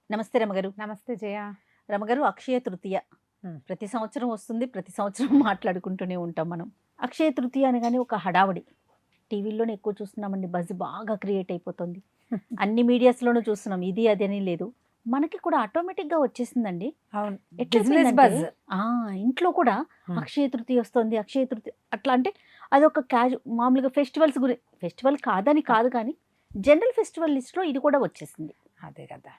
నమస్తే రమగారు. నమస్తే జయ. రమగారు, అక్షయ తృతీయ ప్రతి సంవత్సరం వస్తుంది, ప్రతి సంవత్సరం మాట్లాడుకుంటూనే ఉంటాం మనం. అక్షయ తృతీయ అనగానే ఒక హడావడి టీవీల్లోనే ఎక్కువ చూస్తున్నామండి. బజ్ బాగా క్రియేట్ అయిపోతుంది. అన్ని మీడియాస్లోనూ చూస్తున్నాం. ఇది అది అని లేదు, మనకి కూడా ఆటోమేటిక్గా వచ్చేసిందండి. అవును, ఇంట్లో కూడా అక్షయ తృతీయ వస్తుంది, అక్షయ తృతీయ అట్లా అంటే అది ఒక మామూలుగా ఫెస్టివల్స్ ఫెస్టివల్ కాదని కాదు, కానీ జనరల్ ఫెస్టివల్ లిస్ట్లో ఇది కూడా వచ్చేసింది. అదే కదా,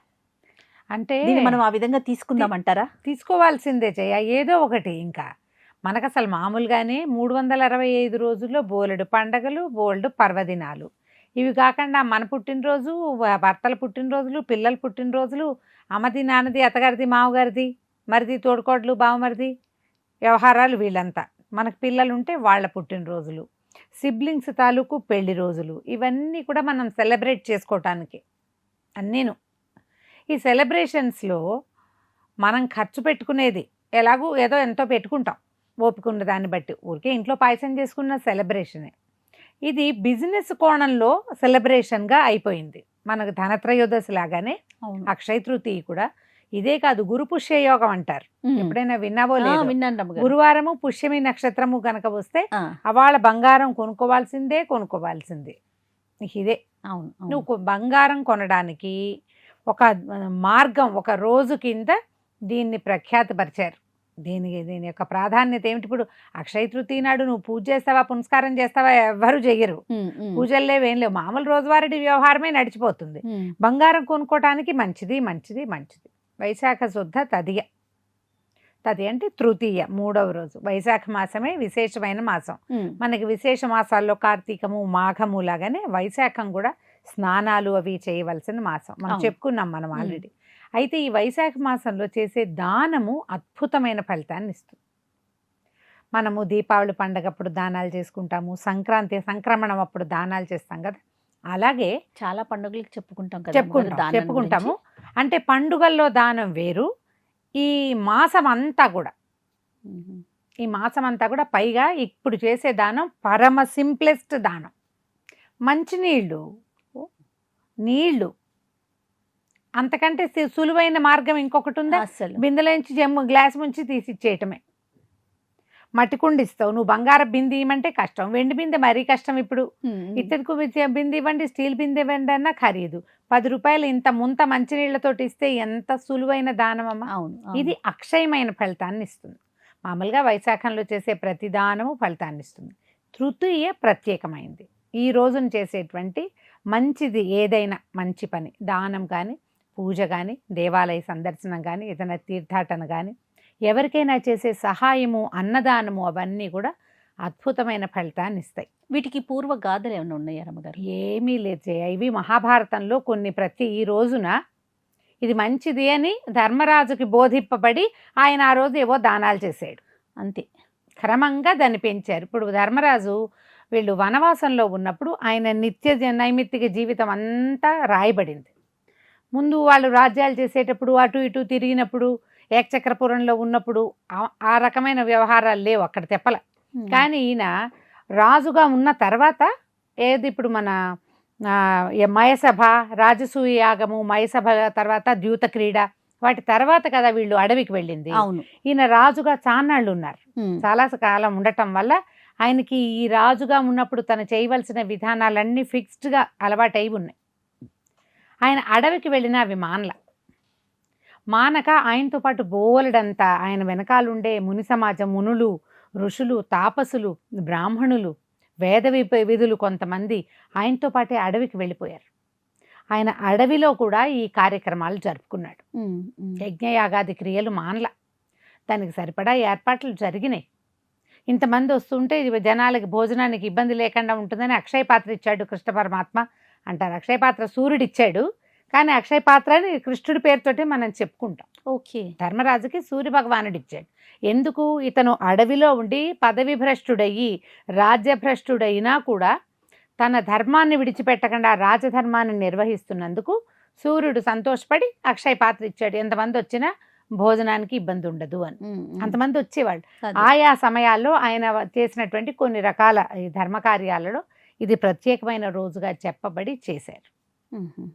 అంటే మనం ఆ విధంగా తీసుకుందామంటారా? తీసుకోవాల్సిందే జయ, ఏదో ఒకటి. ఇంకా మనకు అసలు మామూలుగానే 365 రోజుల్లో బోలెడు పండగలు, బోలెడు పర్వదినాలు. ఇవి కాకుండా మన పుట్టినరోజు, భర్తల పుట్టినరోజులు, పిల్లల పుట్టినరోజులు, అమ్మది, నాన్నది, అత్తగారిది, మామగారిది, మరిది, తోడుకోడలు, బావమరిది వ్యవహారాలు వీళ్ళంతా. మనకు పిల్లలు ఉంటే వాళ్ళ పుట్టినరోజులు, సిబ్లింగ్స్ తాలూకు పెళ్లి రోజులు, ఇవన్నీ కూడా మనం సెలబ్రేట్ చేసుకోవటానికి అన్నీను. ఈ సెలబ్రేషన్స్లో మనం ఖర్చు పెట్టుకునేది ఎలాగూ ఏదో ఎంతో పెట్టుకుంటాం ఓపిక ఉన్న దాన్ని బట్టి. ఊరికే ఇంట్లో పాయసం చేసుకున్న సెలబ్రేషనే. ఇది బిజినెస్ కోణంలో సెలబ్రేషన్గా అయిపోయింది. మనకు ధనత్రయోదశి లాగానే అక్షయ తృతీయ కూడా ఇదే కాదు, గురు పుష్య యోగం అంటారు. ఎప్పుడైనా విన్నావో లేదు? విన్నాను. గురువారము పుష్యమి నక్షత్రము కనుక వస్తే అవాళ బంగారం కొనుక్కోవాల్సిందే. ఇదే. అవును, నువ్వు బంగారం కొనడానికి ఒక మార్గం, ఒక రోజు కింద దీన్ని ప్రఖ్యాతిపరిచారు. దీని యొక్క ప్రాధాన్యత ఏమిటి? ఇప్పుడు అక్షయ తృతీయ నాడు నువ్వు పూజ చేస్తావా, పునస్కారం చేస్తావా? ఎవ్వరు చెయ్యరు. పూజలు లేవేం లేవు, మామూలు రోజువారీ వ్యవహారమే నడిచిపోతుంది. బంగారం కొనుక్కోవటానికి మంచిది. వైశాఖ శుద్ధ తదియ. తది అంటే తృతీయ, 3వ రోజు. వైశాఖ మాసమే విశేషమైన మాసం. మనకి విశేష మాసాల్లో కార్తీకము, మాఘము లాగానే వైశాఖం కూడా స్నానాలు అవి చేయవలసిన మాసం. మనం చెప్పుకున్నాం మనం ఆల్రెడీ. అయితే ఈ వైశాఖ మాసంలో చేసే దానము అద్భుతమైన ఫలితాన్ని ఇస్తుంది. మనము దీపావళి పండగప్పుడు దానాలు చేసుకుంటాము, సంక్రమణం అప్పుడు దానాలు చేస్తాం కదా. అలాగే చాలా పండుగలకి చెప్పుకుంటాము. అంటే పండుగల్లో దానం వేరు. ఈ మాసం అంతా కూడా పైగా ఇప్పుడు చేసే దానం పరమ సింప్లెస్ట్ దానం. నీళ్లు అంతకంటే సులువైన మార్గం ఇంకొకటి ఉందా? బిందెలోంచి గ్లాస్ ముంచి తీసిచ్చేయటమే. మట్టి కుండ ఇస్తావు, నువ్వు బంగారు బిందె ఇవ్వమంటే కష్టం, వెండి బిందె మరీ కష్టం. ఇప్పుడు ఇతరుకు బిందె ఇవ్వండి, స్టీల్ బిందె ఇవ్వండి అన్నా ఖరీదు. 10 రూపాయలు ఇంత ముంత మంచినీళ్లతోటి ఇస్తే ఎంత సులువైన దానం అమ్మా. ఇది అక్షయమైన ఫలితాన్ని ఇస్తుంది. మామూలుగా వైశాఖంలో చేసే ప్రతి దానము ఫలితాన్ని ఇస్తుంది. తృతీయ ప్రత్యేకమైంది. ఈ రోజున చేసేటువంటి మంచిది ఏదైనా మంచి పని, దానం కానీ, పూజ కానీ, దేవాలయ సందర్శనం కానీ, ఏదైనా తీర్థాటన కానీ, ఎవరికైనా చేసే సహాయము, అన్నదానము, అవన్నీ కూడా అద్భుతమైన ఫలితాన్ని ఇస్తాయి. వీటికి పూర్వ గాథలు ఏమైనా ఉన్నాయా రమ్మగారు? ఏమీ లేదు జయ. ఇవి మహాభారతంలో కొన్ని ఈ రోజున ఇది మంచిది అని ధర్మరాజుకి బోధింపబడి ఆయన ఆ రోజు ఏవో దానాలు చేశాడు. అంతే. క్రమంగా దాన్ని పెంచారు. ఇప్పుడు ధర్మరాజు వీళ్ళు వనవాసంలో ఉన్నప్పుడు ఆయన నైమిత్తిక జీవితం అంతా రాయబడింది. ముందు వాళ్ళు రాజ్యాలు చేసేటప్పుడు అటు ఇటు తిరిగినప్పుడు, ఏకచక్రపురంలో ఉన్నప్పుడు ఆ రకమైన వ్యవహారాలు లేవు అక్కడ తెప్పల. కానీ ఈయన రాజుగా ఉన్న తర్వాత ఇప్పుడు మన మయసభ, రాజసూయ యాగము, మయసభ తర్వాత ద్యూత క్రీడ, వాటి తర్వాత కదా వీళ్ళు అడవికి వెళ్ళింది. ఈయన రాజుగా చాన్నాళ్ళు ఉన్నారు. చాలా కాలం ఉండటం వల్ల ఆయనకి ఈ రాజుగా ఉన్నప్పుడు తను చేయవలసిన విధానాలన్నీ ఫిక్స్డ్గా అలవాటు అయి ఉన్నాయి. ఆయన అడవికి వెళ్ళిన అవి మానక ఆయనతో పాటు బోలెడంతా ఆయన వెనకాలుండే ముని సమాజం, మునులు, ఋషులు, తాపసులు, బ్రాహ్మణులు, వేద విధులు కొంతమంది ఆయనతో పాటే అడవికి వెళ్ళిపోయారు. ఆయన అడవిలో కూడా ఈ కార్యక్రమాలు జరుపుకున్నాడు. యజ్ఞయాగాది క్రియలు దానికి సరిపడా ఏర్పాట్లు జరిగినాయి. ఇంతమంది వస్తుంటే జనాలకి భోజనానికి ఇబ్బంది లేకుండా ఉంటుందని అక్షయ పాత్ర ఇచ్చాడు కృష్ణ పరమాత్మ అంటారు. అక్షయ పాత్ర సూర్యుడు ఇచ్చాడు, కానీ అక్షయ పాత్రని కృష్ణుడి పేరుతోటి మనం చెప్పుకుంటాం. ఓకే. ధర్మరాజుకి సూర్య భగవానుడు ఇచ్చాడు. ఎందుకు? ఇతను అడవిలో ఉండి పదవి భ్రష్టుడయ్యి రాజ్యభ్రష్టుడైనా కూడా తన ధర్మాన్ని విడిచిపెట్టకుండా రాజధర్మాన్ని నిర్వహిస్తున్నందుకు సూర్యుడు సంతోషపడి అక్షయ పాత్ర ఇచ్చాడు. ఎంతమంది వచ్చినా భోజనానికి ఇబ్బంది ఉండదు అని. అంతమంది వచ్చేవాళ్ళు. ఆయా సమయాల్లో ఆయన చేసినటువంటి కొన్ని రకాల ఈ ధర్మ కార్యాలలో ఇది ప్రత్యేకమైన రోజుగా చెప్పబడి చేశారు. మ్మ్.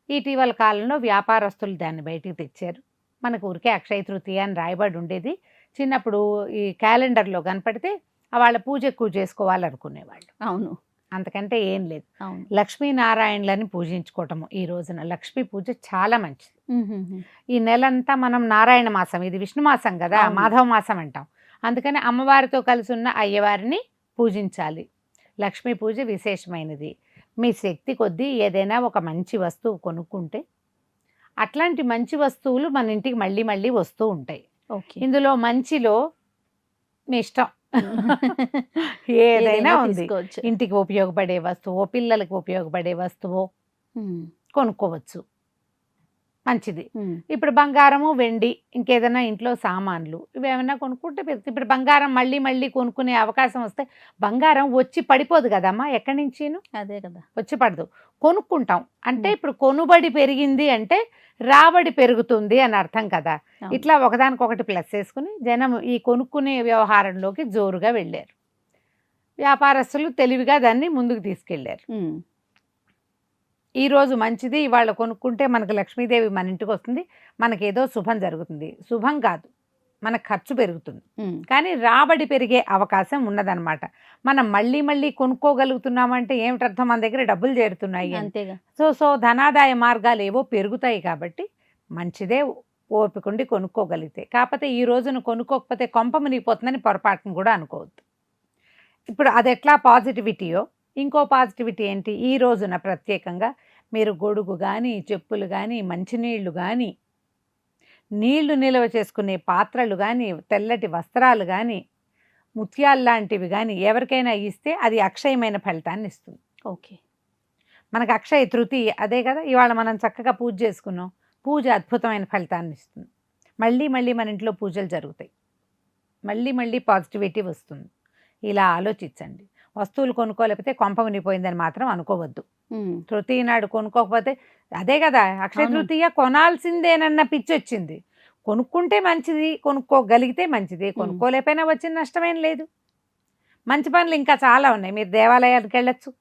ఇటీవల కాలంలో వ్యాపారస్తులు దాన్ని బయటికి తెచ్చారు. మనకు ఊరికే అక్షయ తృతీయ అని రాయబడి ఉండేది. చిన్నప్పుడు ఈ క్యాలెండర్లో కనపడితే వాళ్ళ పూజ ఎక్కువ చేసుకోవాలనుకునేవాళ్ళు, అవును అంతకంటే ఏం లేదు. అవును. లక్ష్మీనారాయణలని పూజించుకోవటము ఈ రోజున లక్ష్మీ పూజ చాలా మంచిది. మ్మ్. ఈ నెలంతా మనం నారాయణ మాసం, ఇది విష్ణు మాసం కదా, అవును. మాధవ మాసం అంటాం. అందుకని అమ్మవారితో కలిసి ఉన్న అయ్యవారిని పూజించాలి. లక్ష్మీ పూజ విశేషమైనది. మీ శక్తి కొద్దీ ఏదైనా ఒక మంచి వస్తువు కొనుక్కుంటే అట్లాంటి మంచి వస్తువులు మన ఇంటికి మళ్ళీ మళ్ళీ వస్తూ ఉంటాయి. ఓకే. ఇందులో మంచిలో మీ ఇష్టం ఏదైనా ఉంది. తీసుకోవచ్చు. ఇంటికి ఉపయోగపడే వస్తువు, పిల్లలకి ఉపయోగపడే వస్తువు మ్మ్. కొనుక్కోవచ్చు, మంచిది. మ్మ్. ఇప్పుడు బంగారము, వెండి, ఇంకేదైనా ఇంట్లో సామాన్లు ఇవేమైనా కొనుక్కుంటే ఇప్పుడు బంగారం మళ్ళీ మళ్ళీ కొనుక్కునే అవకాశం వస్తే బంగారం వచ్చి పడిపోదు కదమ్మా, ఎక్కడి నుంచిను అదే కదా. వచ్చి పడదు, కొనుక్కుంటాం. అంటే ఇప్పుడు కొనుబడి పెరిగింది అంటే రాబడి పెరుగుతుంది అని అర్థం కదా. అవును. ఇట్లా ఒకదానికొకటి ప్లస్ చేసుకుని జనం ఈ కొనుక్కునే వ్యవహారంలోకి జోరుగా వెళ్ళారు. వ్యాపారస్తులు తెలివిగా దాన్ని ముందుకు తీసుకెళ్లారు. మ్మ్. ఈరోజు మంచిది, ఇవాళ కొనుక్కుంటే మనకు లక్ష్మీదేవి మన ఇంటికి వస్తుంది, మనకేదో శుభం జరుగుతుంది. శుభం కాదు, మనకు ఖర్చు పెరుగుతుంది, మ్మ్. కానీ రాబడి పెరిగే అవకాశం ఉన్నదన్నమాట. మనం మళ్ళీ మళ్ళీ కొనుక్కోగలుగుతున్నామంటే ఏమిటి అర్థం, మన దగ్గర డబ్బులు చేరుతున్నాయి అని. అంతేగా. సో ధనాదాయ మార్గాలు ఏవో పెరుగుతాయి కాబట్టి మంచిదే, ఓపికండి కొనుక్కోగలిగితే. కాకపోతే ఈ రోజున కొనుక్కోకపోతే కొంప మునిగిపోతుందని పొరపాటును కూడా అనుకోవద్దు. ఇప్పుడు అది ఎట్లా పాజిటివిటీయో, ఇంకో పాజిటివిటీ ఏంటి, ఈ రోజున ప్రత్యేకంగా మీరు గొడుగు కానీ, చెప్పులు కానీ, మంచినీళ్ళు కానీ, నీళ్లు నిల్వ చేసుకునే పాత్రలు కానీ, తెల్లటి వస్త్రాలు కానీ, ముత్యాలు లాంటివి కానీ ఎవరికైనా ఇస్తే అది అక్షయమైన ఫలితాన్ని ఇస్తుంది. ఓకే. మనకు అక్షయ తృతీయ అదే కదా, ఇవాళ మనం చక్కగా పూజ చేసుకున్నాం, పూజ అద్భుతమైన ఫలితాన్ని ఇస్తుంది. మళ్ళీ మళ్ళీ మన ఇంట్లో పూజలు జరుగుతాయి, మళ్ళీ మళ్ళీ పాజిటివిటీ వస్తుంది. ఇలా ఆలోచించండి. వస్తువులు కొనుక్కోలేకపోతే కొంప మునిగిపోయిందని మాత్రం అనుకోవద్దు. మ్మ్. తృతీయ నాడు కొనుక్కోకపోతే అదే కదా, అక్షయ అవును. తృతీయ కొనాల్సిందేనన్న పిచ్చి వచ్చింది. కొనుక్కుంటే మంచిది, కొనుక్కోగలిగితే మంచిది, కొనుక్కోలేకపోయినా వచ్చిన నష్టమేం లేదు. మంచి పనులు ఇంకా చాలా ఉన్నాయి. మీరు దేవాలయాలకు వెళ్ళచ్చు,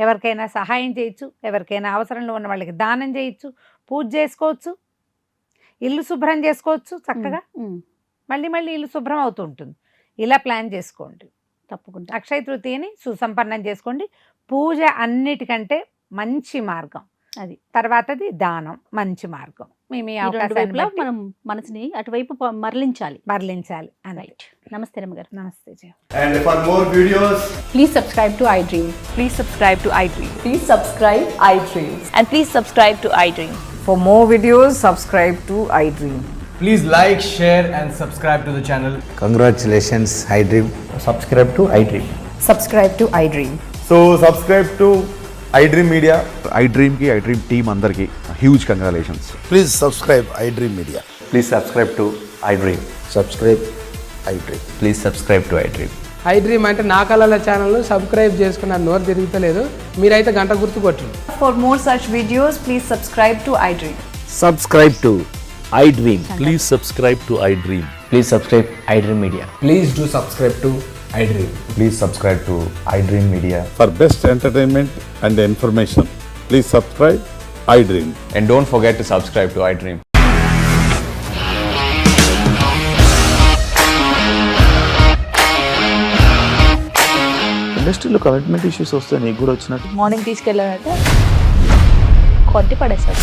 ఎవరికైనా సహాయం చేయొచ్చు, ఎవరికైనా అవసరంలో ఉన్న వాళ్ళకి దానం చేయొచ్చు, పూజ చేసుకోవచ్చు, ఇల్లు శుభ్రం చేసుకోవచ్చు చక్కగా. మ్మ్. మళ్ళీ మళ్ళీ ఇల్లు శుభ్రం అవుతూ ఉంటుంది. ఇలా ప్లాన్ చేసుకోండి. తప్పకుండా. అక్షయ తృతీయని సుసంపన్నం చేసుకోండి. పూజ అన్నిటికంటే మంచి మార్గం అది. తర్వాతది దానం, మంచి మార్గం. మీ ఈ రెండు అవకాశాన్ని వైపులా బట్టి మనం మనసుని అటువైపు మరలించాలి. మరలించాలి అని. రైట్. నమస్తే రమ్మగారు. నమస్తే జయ. And for more videos, Please subscribe to iDream. Please subscribe to iDream. Please subscribe iDream. And please subscribe to iDream. For more videos, subscribe to iDream. please like, share and subscribe to the channel. Congratulations, iDream. Subscribe to iDream. Subscribe to iDream. So subscribe to iDream Media. iDream की iDream team अंदर की huge congratulations. Please subscribe iDream Media. Please subscribe to iDream. Subscribe iDream. Please subscribe to iDream. iDream అంటే నా కళల channel subscribe చేసుకున్న నోరు తిరుగుతలేదు, మీరైతే గంట గుర్తు కొట్టండి. For more such videos, please subscribe to iDream. Subscribe to iDream. Please subscribe to iDream. Please subscribe iDream Media. Please do subscribe to iDream. Please subscribe to iDream Media. For best entertainment and information, please subscribe iDream. And don't forget to subscribe to iDream. ఇండస్ట్రీలో commitment issues వస్తే నీకు కూడా వచ్చినట్టు morning తీసుకెళ్ళాలంటే కొట్టి పడేశారు.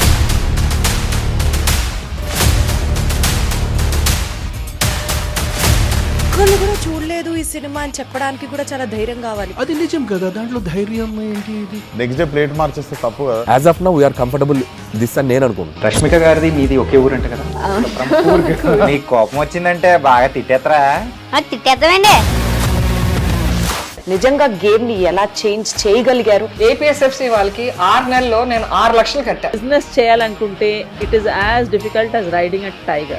ఒక్కళ్ళు కూడా చూడలేదు ఈ సినిమా అని చెప్పడానికి కూడా చాలా ధైర్యం కావాలి. అది నిజం కదా, దాంట్లో ధైర్యం ఏంటి? ఇది నెక్స్ట్ డే ప్లేట్ మార్చేస్తే తప్పు కదా. As of now we are comfortable this అని నేను అనుకుంటున్నాను. రష్మిక గారిది మీది ఒకే ఊరంట కదా? నీకు కోపం వచ్చిందంటే బాగా తిట్టేత్తరా? తిట్టేద్దామండి. నిజంగా గేమ్ ని ఎలా చేంజ్ చేయగలిగారు? ఏపీఎస్ఎఫ్సి వాళ్ళకి 6 నెలల్లో నేను 6 లక్షలు కట్టా. బిజినెస్ చేయాలనుకుంటే it is as difficult as riding a tiger.